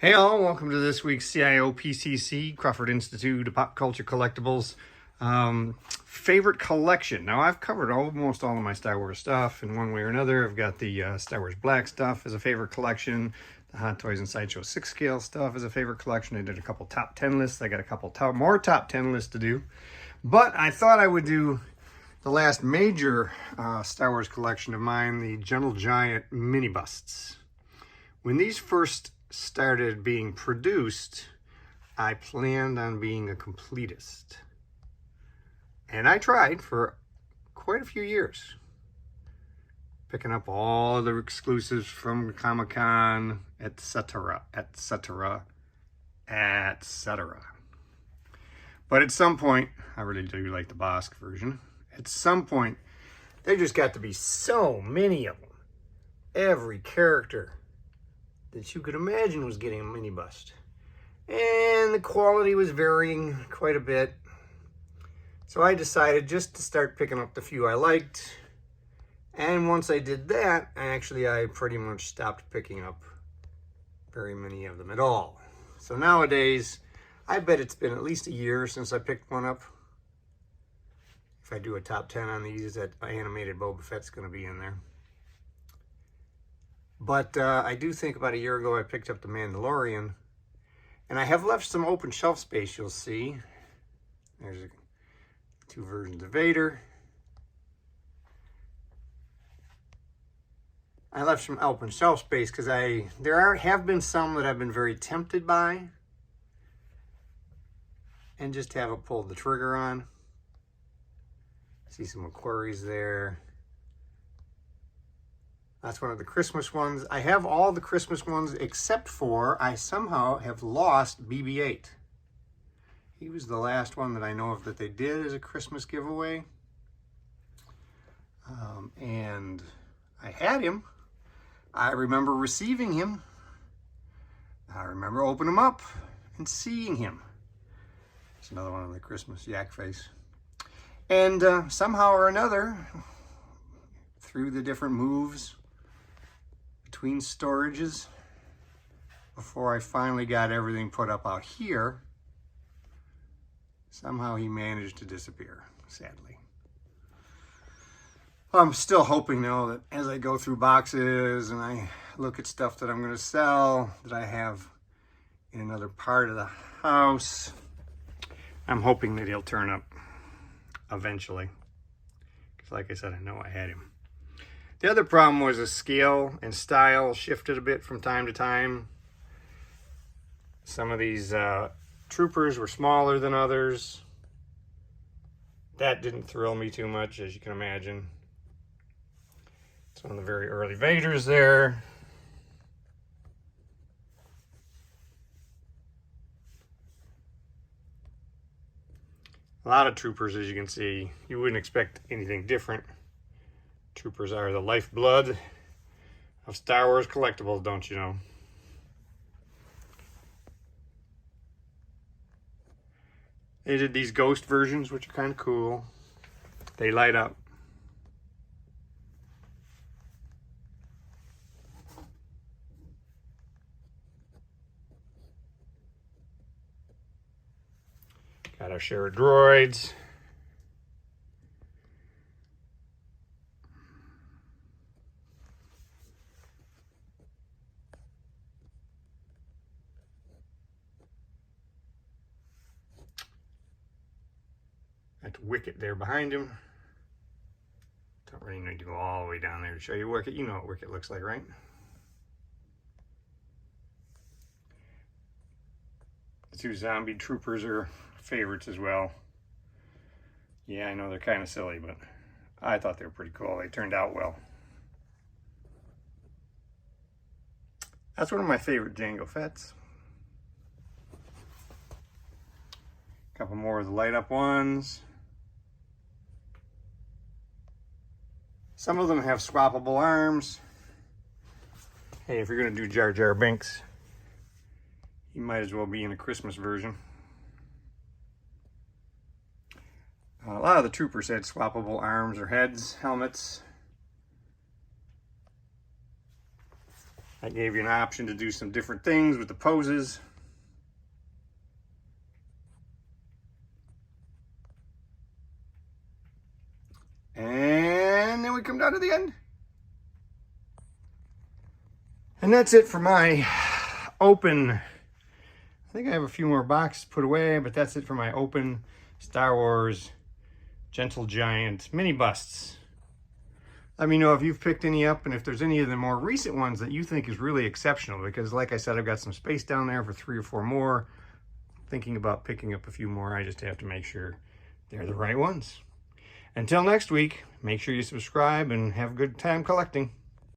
Hey all, welcome to this week's CIOPCC, Crawford Institute of Pop Culture Collectibles, favorite collection. Now I've covered almost all of my Star Wars stuff in one way or another. I've got the Star Wars Black stuff as a favorite collection. The Hot Toys and Sideshow 6 scale stuff as a favorite collection. I did a couple top 10 lists. I got a couple more top 10 lists to do. But I thought I would do the last major Star Wars collection of mine, the Gentle Giant mini busts. When these first started being produced, I planned on being a completist. And I tried for quite a few years, picking up all the exclusives from Comic-Con, etc., etc., etc. But at some point, I really do like the Bosk version. At some point, there just got to be so many of them. Every character that you could imagine was getting a mini bust. And the quality was varying quite a bit. So I decided just to start picking up the few I liked. And once I did that, I pretty much stopped picking up very many of them at all. So nowadays, I bet it's been at least a year since I picked one up. If I do a top 10 on these, that animated Boba Fett's going to be in there. But I do think about a year ago I picked up The Mandalorian. And I have left some open shelf space, you'll see. There's two versions of Vader. I left some open shelf space because there have been some that I've been very tempted by. And just haven't pulled the trigger on. See some McQuarries there. That's one of the Christmas ones. I have all the Christmas ones except for I somehow have lost BB-8. He was the last one that I know of that they did as a Christmas giveaway. And I had him. I remember receiving him. I remember opening him up and seeing him. It's another one of the Christmas yak face. And somehow or another, through the different moves between storages, before I finally got everything put up out here, somehow he managed to disappear, sadly. I'm still hoping though that as I go through boxes and I look at stuff that I'm going to sell that I have in another part of the house, I'm hoping that he'll turn up eventually. Because like I said, I know I had him. The other problem was the scale and style shifted a bit from time to time. Some of these troopers were smaller than others. That didn't thrill me too much, as you can imagine. Some of the very early Vaders there. A lot of troopers, as you can see, you wouldn't expect anything different. Troopers are the lifeblood of Star Wars collectibles, don't you know? They did these ghost versions, which are kind of cool. They light up. Got our share of droids. That's Wicket there behind him. Don't really need to go all the way down there to show you Wicket. You know what Wicket looks like, right? The two zombie troopers are favorites as well. Yeah, I know they're kind of silly, but I thought they were pretty cool. They turned out well. That's one of my favorite Jango Fetts. A couple more of the light up ones. Some of them have swappable arms. Hey, if you're gonna do Jar Jar Binks, you might as well be in a Christmas version. A lot of the troopers had swappable arms or heads, helmets. I gave you an option to do some different things with the poses. And then we come down to the end. And that's it for my open. I think I have a few more boxes put away, but that's it for my open Star Wars Gentle Giant mini busts. Let me know if you've picked any up and if there's any of the more recent ones that you think is really exceptional, because like I said, I've got some space down there for 3 or 4 more. Thinking about picking up a few more. I just have to make sure they're the right ones. Until next week, make sure you subscribe and have a good time collecting.